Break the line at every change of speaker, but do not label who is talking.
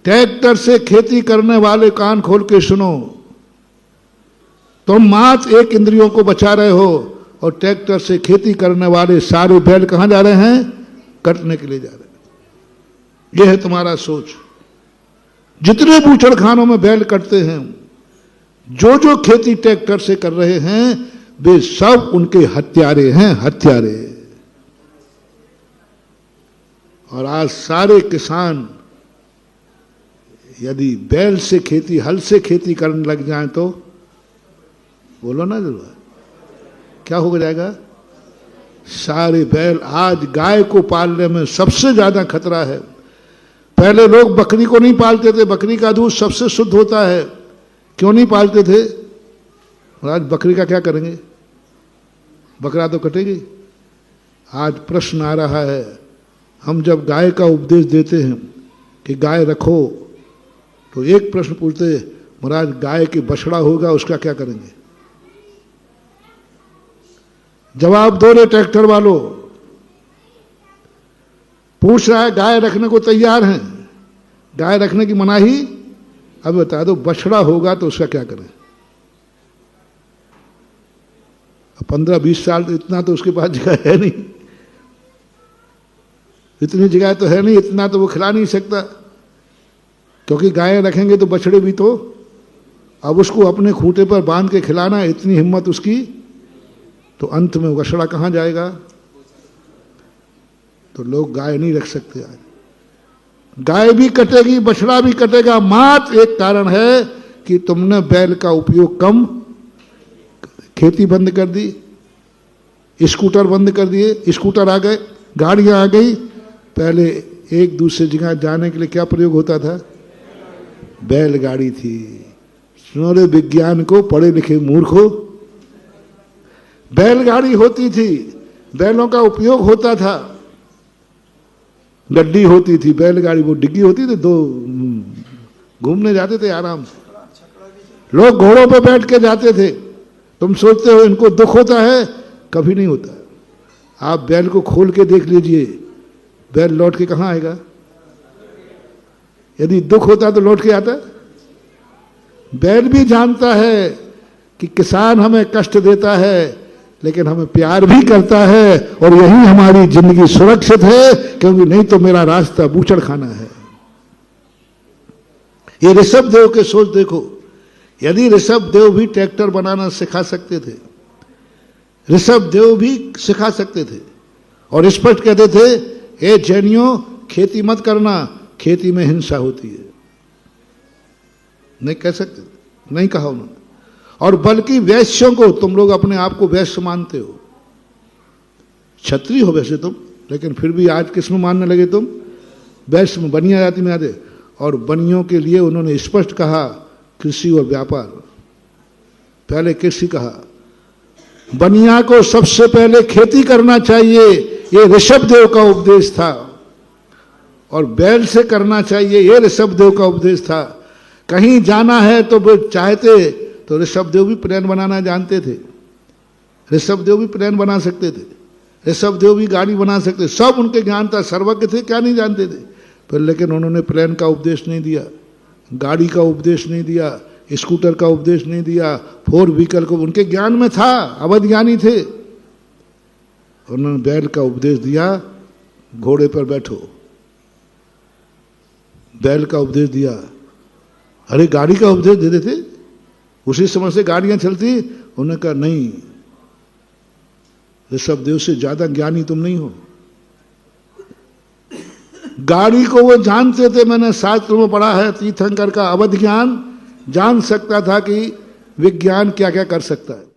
Tractor से खेती करने वाले कान खोल के सुनो, तुम मात्र एक इंद्रियों को बचा रहे हो और ट्रैक्टर से खेती करने वाले सारे बैल कहां जा रहे हैं? कटने के लिए जा रहे हैं। यह है तुम्हारा सोच। जितने बूचड़खानों में बैल कटते हैं, जो जो खेती ट्रैक्टर से कर रहे हैं, वे सब उनके हत्यारे हैं, हत्यारे। और आज सारे किसान यदि बैल से खेती, हल से खेती करने लग जाएं तो बोलो ना जरूर क्या हो जाएगा? सारे बैल। आज गाय को पालने में सबसे ज्यादा खतरा है। पहले लोग बकरी को नहीं पालते थे, बकरी का दूध सबसे शुद्ध होता है, क्यों नहीं पालते थे? और आज बकरी का क्या करेंगे? बकरा तो कटेगी। आज प्रश्न आ रहा है, हम जब गाय का उपदेश देते हैं कि गाय रखो, तो एक प्रश्न पूछते हैं, महाराज गाय की बछड़ा होगा उसका क्या करेंगे? जवाब दो रे ट्रैक्टर वालों। पूछ रहा है, गाय रखने को तैयार हैं, गाय रखने की मनाही, अब बता दो बछड़ा होगा तो उसका क्या करें? 15-20 साल तो इतना तो उसके पास जगह है नहीं, इतनी जगह तो है नहीं, इतना तो वो खिला नहीं सकता, क्योंकि गाय रखेंगे तो बछड़े भी तो, अब उसको अपने खूंटे पर बांध के खिलाना, इतनी हिम्मत उसकी, तो अंत में बछड़ा कहां जाएगा? तो लोग गाय नहीं रख सकते। आज गाय भी कटेगी, बछड़ा भी कटेगा, मात्र एक कारण है कि तुमने बैल का उपयोग कम, खेती बंद कर दी, स्कूटर बंद कर दिए, स्कूटर आ गए, गाड़ियां आ गई। पहले एक दूसरे जगह जाने के लिए क्या प्रयोग होता था? बैलगाड़ी थी। सुनो रे विज्ञान को, पढ़े लिखे मूर्खों, बैलगाड़ी होती थी, बैलों का उपयोग होता था, गड्डी होती थी, बैलगाड़ी वो डिग्गी होती थी, दो घूमने जाते थे आराम से। लोग घोड़ों पे बैठ के जाते थे। तुम सोचते हो इनको दुख होता है? कभी नहीं होता। आप बैल को खोल के देख लीजिए, बैल लौट के कहां आएगा? यदि दुख होता तो लौट के आता? बैल भी जानता है कि किसान हमें कष्ट देता है, लेकिन हमें प्यार भी करता है, और यही हमारी जिंदगी सुरक्षित है, क्योंकि नहीं तो मेरा रास्ता बूचड़ खाना है। ये ऋषभ देव के सोच देखो। यदि ऋषभ देव भी ट्रैक्टर बनाना सिखा सकते थे, ऋषभ देव भी सिखा सकते थे और स्पष्ट कहते थे, ए जैनियों खेती मत करना, खेती में हिंसा होती है। नहीं कह सकते, नहीं कहा उन्होंने। और बल्कि वैश्यों को, तुम लोग अपने आप को वैश्य मानते हो, क्षत्रिय हो वैसे तुम, लेकिन फिर भी आज किस में मानने लगे तुम? वैश्य में, बनिया जाति में आते। और बनियों के लिए उन्होंने स्पष्ट कहा कृषि और व्यापार। पहले कृषि कहा, बनिया को सबसे पहले खेती करना चाहिए, ये ऋषभ देव का उपदेश था। और बैल से करना चाहिए, ये ऋषभ देव का उपदेश था। कहीं जाना है तो वो चाहते तो ऋषभ देव भी प्लेन बनाना जानते थे, ऋषभ देव भी प्लेन बना सकते थे, ऋषभ देव भी गाड़ी बना सकते, सब उनके ज्ञान था, सर्वज्ञ थे, क्या नहीं जानते थे। पर लेकिन उन्होंने प्लेन का उपदेश नहीं दिया, गाड़ी का उपदेश नहीं दिया, स्कूटर का उपदेश नहीं दिया, 4 व्हीकल को, उनके ज्ञान में था, अवध ज्ञानी थे। उन्होंने बैल का उपदेश दिया, घोड़े पर बैठो, बैल का उपदेश दिया। अरे गाड़ी का उपदेश दे देते, उसी समय से गाड़ियां चलती। उन्होंने कहा नहीं, ऋषभ देव से ज्यादा ज्ञानी तुम नहीं हो। गाड़ी को वो जानते थे, मैंने शास्त्र में पढ़ा है, तीर्थंकर का अवध ज्ञान जान सकता था कि विज्ञान क्या क्या कर सकता है।